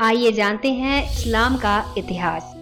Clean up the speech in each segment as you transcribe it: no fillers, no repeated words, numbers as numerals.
आइए जानते हैं इस्लाम का इतिहास।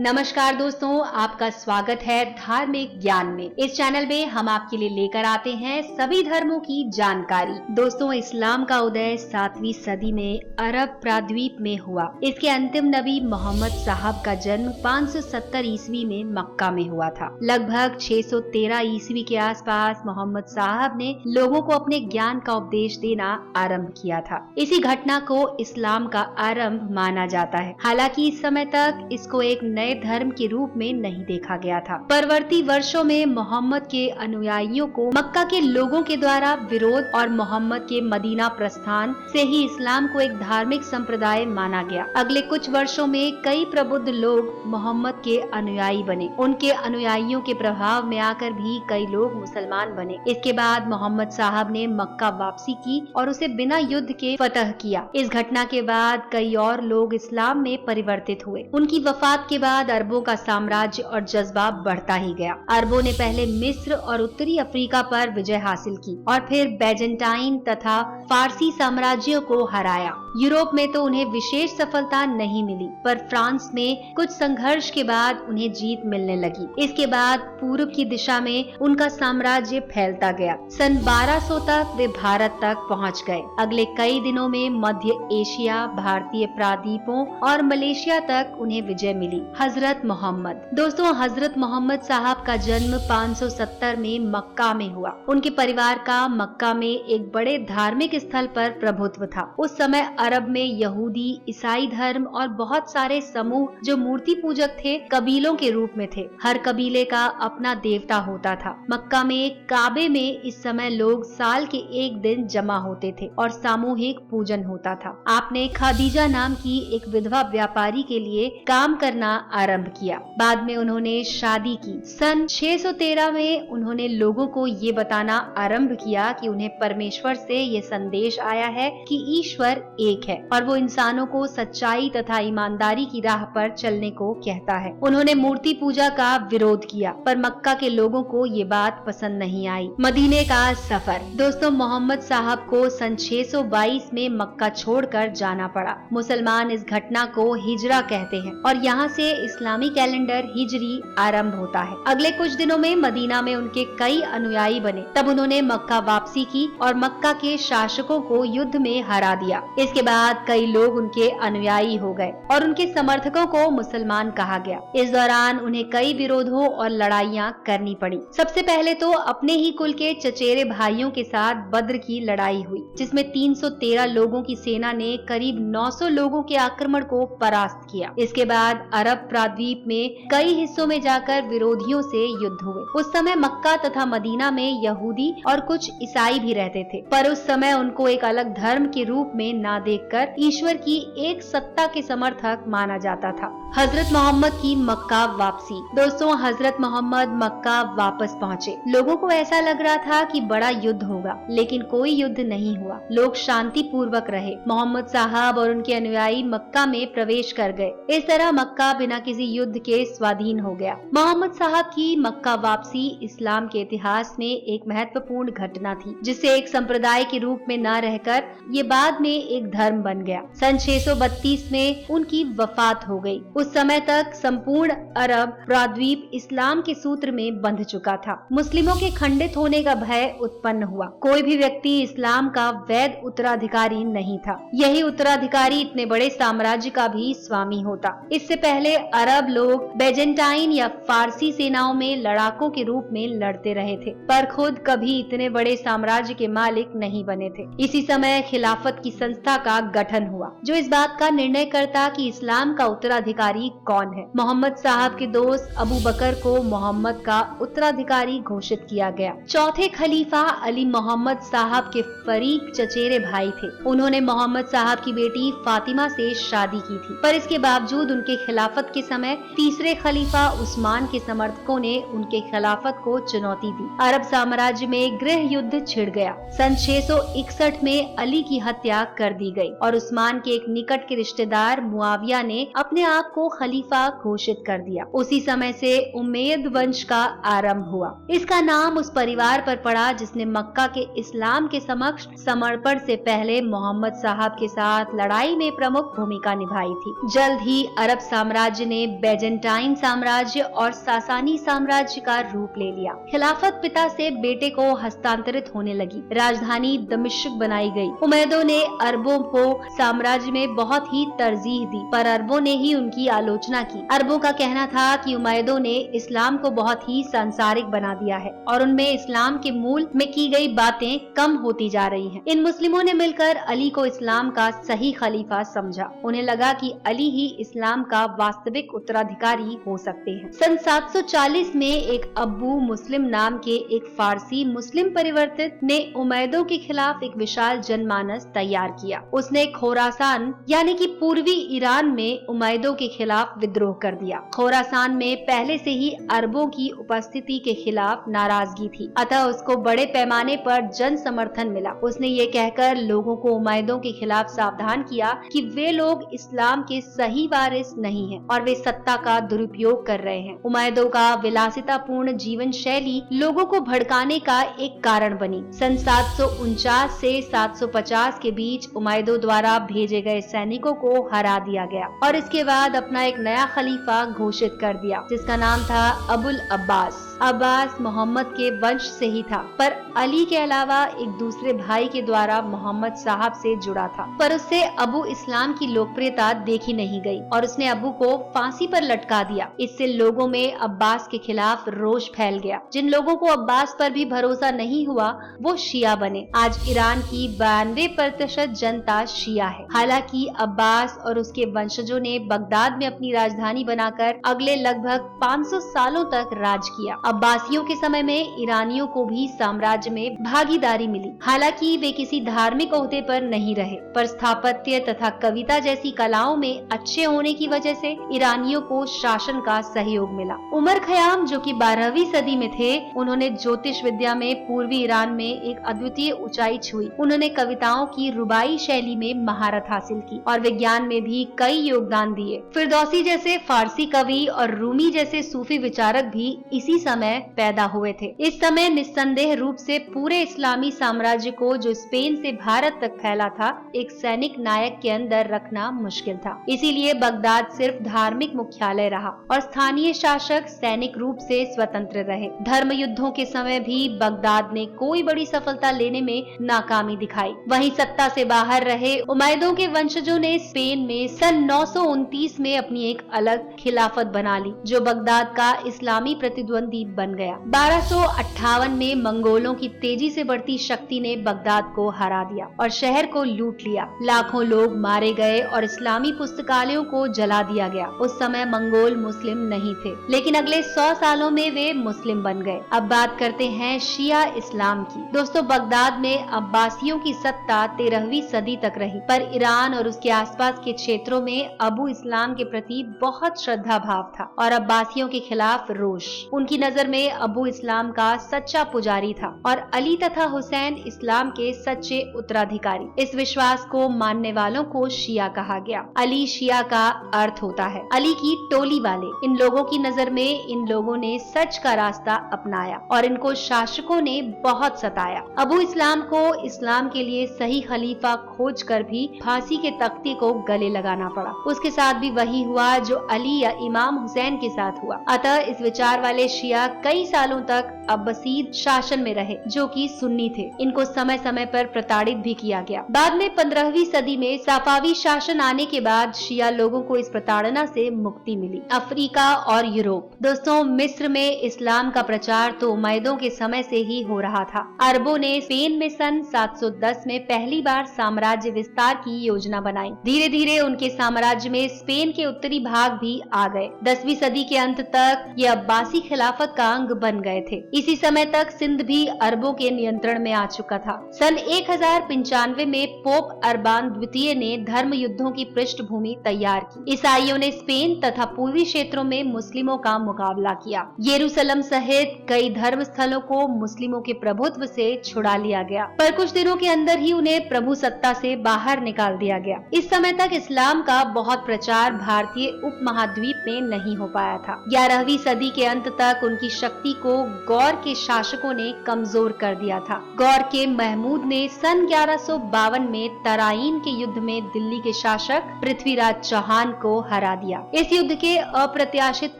नमस्कार दोस्तों, आपका स्वागत है धार्मिक ज्ञान में। इस चैनल में हम आपके लिए लेकर आते हैं सभी धर्मों की जानकारी। दोस्तों, इस्लाम का उदय 7वीं सदी में अरब प्रायद्वीप में हुआ। इसके अंतिम नबी मोहम्मद साहब का जन्म 570 ईस्वी में मक्का में हुआ था। लगभग 613 ईस्वी के आसपास मोहम्मद साहब ने लोगों को अपने ज्ञान का उपदेश देना आरंभ किया था। इसी घटना को इस्लाम का आरंभ माना जाता है। हालांकि इस समय तक इसको एक नए धर्म के रूप में नहीं देखा गया था। परवर्ती वर्षों में मोहम्मद के अनुयायियों को मक्का के लोगों के द्वारा विरोध और मोहम्मद के मदीना प्रस्थान से ही इस्लाम को एक धार्मिक संप्रदाय माना गया। अगले कुछ वर्षों में कई प्रबुद्ध लोग मोहम्मद के अनुयायी बने। उनके अनुयायियों के प्रभाव में आकर भी कई लोग मुसलमान बने। इसके बाद मोहम्मद साहब ने मक्का वापसी की और उसे बिना युद्ध के फतह किया। इस घटना के बाद कई और लोग इस्लाम में परिवर्तित हुए। उनकी वफात के बाद अरबों का साम्राज्य और जज्बा बढ़ता ही गया। अरबों ने पहले मिस्र और उत्तरी अफ्रीका पर विजय हासिल की और फिर बैजेंटाइन तथा फारसी साम्राज्यों को हराया। यूरोप में तो उन्हें विशेष सफलता नहीं मिली, पर फ्रांस में कुछ संघर्ष के बाद उन्हें जीत मिलने लगी। इसके बाद पूर्व की दिशा में उनका साम्राज्य फैलता गया। सन 1200 तक वे भारत तक पहुंच गए। अगले कई दिनों में मध्य एशिया, भारतीय प्रायद्वीपों और मलेशिया तक उन्हें विजय मिली। हजरत मोहम्मद। दोस्तों, हजरत मोहम्मद साहब का जन्म 570 में मक्का में हुआ। उनके परिवार का मक्का में एक बड़े धार्मिक स्थल पर प्रभुत्व था। उस समय अरब में यहूदी, ईसाई धर्म और बहुत सारे समूह जो मूर्ति पूजक थे, कबीलों के रूप में थे। हर कबीले का अपना देवता होता था। मक्का में काबे में इस समय लोग साल के एक दिन जमा होते थे और सामूहिक पूजन होता था। आपने खदीजा नाम की एक विधवा व्यापारी के लिए काम करना आरंभ किया। बाद में उन्होंने शादी की। सन 613 में उन्होंने लोगों को ये बताना आरंभ किया कि उन्हें परमेश्वर से ये संदेश आया है कि ईश्वर एक है और वो इंसानों को सच्चाई तथा ईमानदारी की राह पर चलने को कहता है। उन्होंने मूर्ति पूजा का विरोध किया, पर मक्का के लोगों को ये बात पसंद नहीं आई। मदीने का सफर। दोस्तों, मोहम्मद साहब को सन 622 में मक्का छोड़कर जाना पड़ा। मुसलमान इस घटना को हिजरा कहते हैं और यहाँ से इस्लामी कैलेंडर हिजरी आरंभ होता है। अगले कुछ दिनों में मदीना में उनके कई अनुयायी बने। तब उन्होंने मक्का वापसी की और मक्का के शासकों को युद्ध में हरा दिया। इसके बाद कई लोग उनके अनुयायी हो गए और उनके समर्थकों को मुसलमान कहा गया। इस दौरान उन्हें कई विरोधों और लड़ाइयाँ करनी पड़ी। सबसे पहले तो अपने ही कुल के चचेरे भाइयों के साथ बद्र की लड़ाई हुई, जिसमें 313 लोगों की सेना ने करीब 900 लोगों के आक्रमण को परास्त किया। इसके बाद अरब प्रायद्वीप में कई हिस्सों में जाकर विरोधियों से युद्ध हुए। उस समय मक्का तथा मदीना में यहूदी और कुछ ईसाई भी रहते थे, पर उस समय उनको एक अलग धर्म के रूप में ना देखकर ईश्वर की एक सत्ता के समर्थक माना जाता था। हजरत मोहम्मद की मक्का वापसी। दोस्तों, हजरत मोहम्मद मक्का वापस पहुँचे। लोगों को ऐसा लग रहा था कि बड़ा युद्ध होगा, लेकिन कोई युद्ध नहीं हुआ। लोग शांति पूर्वक रहे। मोहम्मद साहब और उनके अनुयायी मक्का में प्रवेश कर गए। इस तरह मक्का बिना किसी युद्ध के स्वाधीन हो गया। मोहम्मद साहब की मक्का वापसी इस्लाम के इतिहास में एक महत्वपूर्ण घटना थी, जिससे एक संप्रदाय के रूप में न रहकर ये बाद में एक धर्म बन गया। सन 632 में उनकी वफात हो गई। उस समय तक संपूर्ण अरब प्रायद्वीप इस्लाम के सूत्र में बंध चुका था। मुस्लिमों के खंडित होने का भय उत्पन्न हुआ। कोई भी व्यक्ति इस्लाम का वैध उत्तराधिकारी नहीं था। यही उत्तराधिकारी इतने बड़े साम्राज्य का भी स्वामी होता। इससे पहले अरब लोग बैजेंटाइन या फारसी सेनाओं में लड़ाकों के रूप में लड़ते रहे थे, पर खुद कभी इतने बड़े साम्राज्य के मालिक नहीं बने थे। इसी समय खिलाफत की संस्था का गठन हुआ, जो इस बात का निर्णय करता कि इस्लाम का उत्तराधिकारी कौन है। मोहम्मद साहब के दोस्त अबू बकर को मोहम्मद का उत्तराधिकारी घोषित किया गया। चौथे खलीफा अली मोहम्मद साहब के फरीक चचेरे भाई थे। उन्होंने मोहम्मद साहब की बेटी फातिमा से शादी की थी, पर इसके बावजूद उनके खिलाफत के समय तीसरे खलीफा उस्मान के समर्थकों ने उनके खिलाफत को चुनौती दी। अरब साम्राज्य में गृह युद्ध छिड़ गया। सन 661 में अली की हत्या कर दी गई और उस्मान के एक निकट के रिश्तेदार मुआविया ने अपने आप को खलीफा घोषित कर दिया। उसी समय से उमैयद वंश का आरंभ हुआ। इसका नाम उस परिवार पर पड़ा जिसने मक्का के इस्लाम के समक्ष समर्पण से पहले मोहम्मद साहब के साथ लड़ाई में प्रमुख भूमिका निभाई थी। जल्द ही अरब साम्राज्य ने बैजेंटाइन साम्राज्य और सासानी साम्राज्य का रूप ले लिया। खिलाफत पिता से बेटे को हस्तांतरित होने लगी। राजधानी दमिश्क बनाई गई। उमैयदों ने अरबों को साम्राज्य में बहुत ही तरजीह दी, पर अरबों ने ही उनकी आलोचना की। अरबों का कहना था कि उमैयदों ने इस्लाम को बहुत ही सांसारिक बना दिया है और उनमें इस्लाम के मूल में की गई बातें कम होती जा रही हैं। इन मुस्लिमों ने मिलकर अली को इस्लाम का सही खलीफा समझा। उन्हें लगा कि अली ही इस्लाम का वास्तविक उत्तराधिकारी हो सकते हैं। सन 740 में एक अब्बू मुस्लिम नाम के एक फारसी मुस्लिम परिवर्तित ने उमैयदों के खिलाफ एक विशाल जनमानस तैयार किया। उसने खोरासान यानी कि पूर्वी ईरान में उमैयदों के खिलाफ विद्रोह कर दिया। खोरासान में पहले से ही अरबों की उपस्थिति के खिलाफ नाराजगी थी, अतः उसको बड़े पैमाने पर जन समर्थन मिला। उसने ये कहकर लोगों को उमैयदों के खिलाफ सावधान किया कि वे लोग इस्लाम के सही वारिस नहीं हैं और वे सत्ता का दुरुपयोग कर रहे हैं। उमैयदों का विलासितापूर्ण जीवन शैली लोगों को भड़काने का एक कारण बनी। सन 749 से 750 के बीच उमैयदों द्वारा भेजे गए सैनिकों को हरा दिया गया और इसके बाद अपना एक नया खलीफा घोषित कर दिया जिसका नाम था अबुल अब्बास। अब्बास मोहम्मद के वंश से ही था, पर अली के अलावा एक दूसरे भाई के द्वारा मोहम्मद साहब से जुड़ा था, पर उससे अबू इस्लाम की लोकप्रियता देखी नहीं गई और उसने अबू को फांसी पर लटका दिया। इससे लोगों में अब्बास के खिलाफ रोष फैल गया। जिन लोगों को अब्बास पर भी भरोसा नहीं हुआ वो शिया बने। आज ईरान की 92% जनता शिया है। हालांकि अब्बास और उसके वंशजों ने बगदाद में अपनी राजधानी बनाकर अगले लगभग 500 सालों तक राज किया। अब्बासियों के समय में ईरानियों को भी साम्राज्य में भागीदारी मिली। हालांकि वे किसी धार्मिक ओहदे पर नहीं रहे, पर स्थापत्य तथा कविता जैसी कलाओं में अच्छे होने की वजह से ईरानियों को शासन का सहयोग मिला। उमर खयाम जो कि 12वीं सदी में थे, उन्होंने ज्योतिष विद्या में पूर्वी ईरान में एक अद्वितीय ऊंचाई छुई। उन्होंने कविताओं की रुबाई शैली में महारत हासिल की और विज्ञान में भी कई योगदान दिए। फिरदौसी जैसे फारसी कवि और रूमी जैसे सूफी विचारक भी इसी समय पैदा हुए थे। इस समय निस्संदेह रूप से पूरे इस्लामी साम्राज्य को, जो स्पेन से भारत तक फैला था, एक सैनिक नायक के अंदर रखना मुश्किल था। इसीलिए बगदाद सिर्फ धार्मिक मुख्यालय रहा और स्थानीय शासक सैनिक रूप से स्वतंत्र रहे। धर्म युद्धों के समय भी बगदाद ने कोई बड़ी सफलता लेने में नाकामी दिखाई। वहीं सत्ता से बाहर रहे उमैयदों के वंशजों ने स्पेन में सन 929 में अपनी एक अलग खिलाफत बना ली, जो बगदाद का इस्लामी प्रतिद्वंदी बन गया। 1258 में मंगोलों की तेजी से बढ़ती शक्ति ने बगदाद को हरा दिया और शहर को लूट लिया। लाखों लोग मारे गए और इस्लामी पुस्तकालयों को जला दिया गया। उस समय मंगोल मुस्लिम नहीं थे, लेकिन अगले 100 सालों में वे मुस्लिम बन गए। अब बात करते हैं शिया इस्लाम की। दोस्तों, बगदाद में अब्बासियों की सत्ता 13वीं सदी तक रही, पर ईरान और उसके आसपास के क्षेत्रों में अबू इस्लाम के प्रति बहुत श्रद्धा भाव था और अब्बासियों के खिलाफ रोष। उनकी नजर में अबू इस्लाम का सच्चा पुजारी था और अली तथा हुसैन इस्लाम के सच्चे उत्तराधिकारी। इस विश्वास को मानने वालों को शिया कहा गया। अली शिया का अर्थ होता है अली की टोली वाले। इन लोगों की नजर में इन लोगों ने सच का रास्ता अपनाया और इनको शासकों ने बहुत सताया। अबू इस्लाम को इस्लाम के लिए सही खलीफा खोज कर भी फांसी के तख्ते को गले लगाना पड़ा। उसके साथ भी वही हुआ जो अली या इमाम हुसैन के साथ हुआ। अतः इस विचार वाले शिया कई सालों तक अब्बासीद शासन में रहे, जो कि सुन्नी थे। इनको समय समय पर प्रताड़ित भी किया गया। बाद में 15वीं सदी में सफावी शासन आने के बाद शिया लोगों को इस प्रताड़ना से मुक्ति मिली। अफ्रीका और यूरोप। दोस्तों, मिस्र में इस्लाम का प्रचार तो उमैयदों के समय से ही हो रहा था। अरबों ने स्पेन में सन 710 में पहली बार साम्राज्य विस्तार की योजना बनाई। धीरे धीरे उनके साम्राज्य में स्पेन के उत्तरी भाग भी आ गए। 10वीं सदी के अंत तक ये अब्बासी खिलाफत का अंग बन गए थे। इसी समय तक सिंध भी अरबों के नियंत्रण में आ चुका था। सन 1095 में पोप अरबान द्वितीय ने धर्म युद्धों की पृष्ठभूमि तैयार की। ईसाइयों ने स्पेन तथा पूर्वी क्षेत्रों में मुस्लिमों का मुकाबला किया। यरूशलेम सहित कई धर्म स्थलों को मुस्लिमों के प्रभुत्व से छुड़ा लिया गया, पर कुछ दिनों के अंदर ही उन्हें प्रभु सत्ता से बाहर निकाल दिया गया। इस समय तक इस्लाम का बहुत प्रचार भारतीय उपमहाद्वीप में नहीं हो पाया था। 11वीं सदी के अंत तक उनकी शक्ति को गौर के शासकों ने कमजोर कर दिया था। गौर के महमूद ने सन 1152 में तराइन के युद्ध में दिल्ली के शासक पृथ्वीराज चौहान को हरा दिया। इस युद्ध के अप्रत्याशित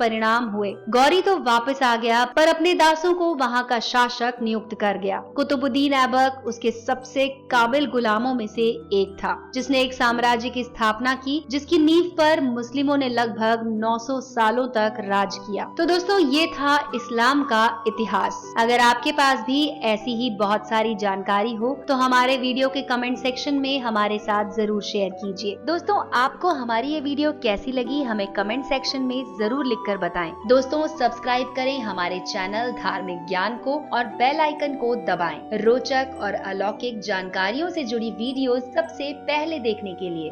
परिणाम हुए। गौरी तो वापस आ गया, पर अपने दासों को वहां का शासक नियुक्त कर गया। कुतुबुद्दीन ऐबक उसके सबसे काबिल गुलामों में से एक था, जिसने एक साम्राज्य की स्थापना की जिसकी नींव पर मुस्लिमों ने लगभग 900 सालों तक राज किया। तो दोस्तों, ये था इस्लाम का इतिहास। अगर आपके पास भी ऐसी ही बहुत सारी जानकारी हो तो हमारे वीडियो के कमेंट सेक्शन में हमारे साथ जरूर शेयर कीजिए। दोस्तों, आपको हमारी ये वीडियो कैसी लगी हमें कमेंट सेक्शन में जरूर लिखकर बताएं। दोस्तों, सब्सक्राइब करें हमारे चैनल धार्मिक ज्ञान को और बेल आइकन को दबाएं। रोचक और अलौकिक जानकारियों से जुड़ी वीडियोस सबसे पहले देखने के लिए।